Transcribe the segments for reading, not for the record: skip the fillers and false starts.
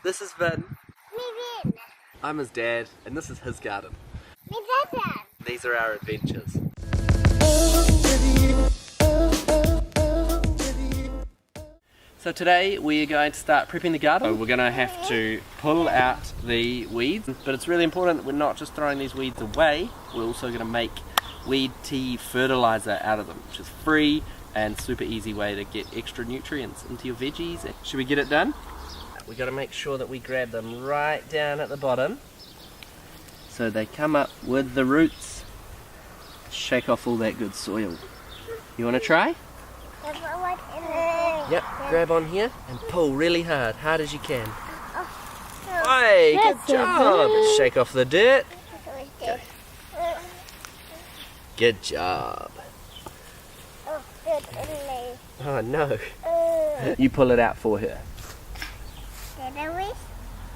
This is Vin. Me Vin. I'm his dad, and this is his garden. Me Dada. These are our adventures. So today we are going to start prepping the garden. So we're going to have to pull out the weeds, but it's really important that we're not just throwing these weeds away, we're also going to make weed tea fertiliser out of them, which is free and super easy way to get extra nutrients into your veggies. Should we get it done? We got to make sure that we grab them right down at the bottom so they come up with the roots. Shake off all that good soil. You want to try? Yep, grab on here and pull really hard, hard as you can. Hey, good job! Shake off the dirt. Good job. Oh no. You pull it out for her.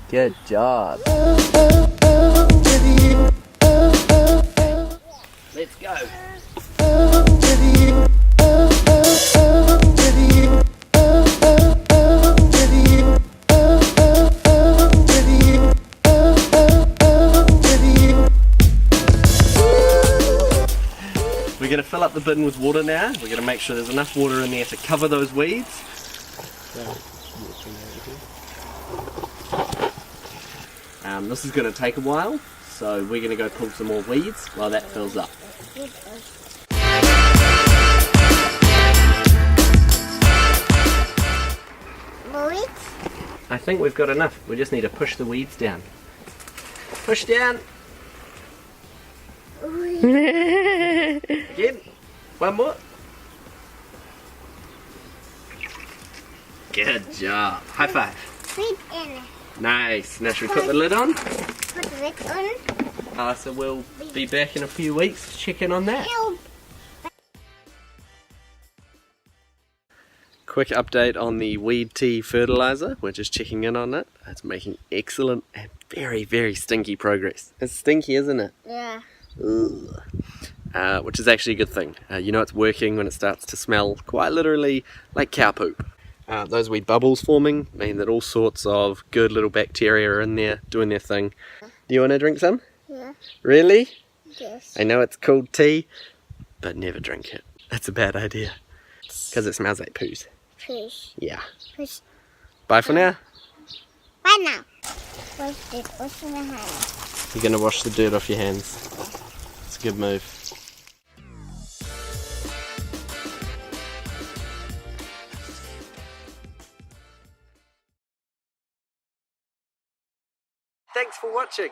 Good job. Let's go. We're going to fill up the bin with water now. We're going to make sure there's enough water in there to cover those weeds. This is going to take a while, so we're going to go pull some more weeds while that fills up. I think we've got enough. We just need to push the weeds down. Push down. Again. One more. Good job. High five. Nice. Now should we put the lid on? Put the lid on. So we'll be back in a few weeks to check in on that. Quick update on the Weed Tea Fertiliser. We're just checking in on it. It's making excellent and very, very stinky progress. It's stinky, isn't it? Yeah. Which is actually a good thing. You know it's working when it starts to smell quite literally like cow poop. Those wee bubbles forming mean that all sorts of good little bacteria are in there doing their thing. Do you want to drink some? Yeah. Really? Yes. I know it's called tea, but never drink it. That's a bad idea. Because it smells like poos. Fish. Yeah. Fish. Bye for now. Bye now. Wash my hands. You're going to wash the dirt off your hands. It's a good move. Thanks for watching.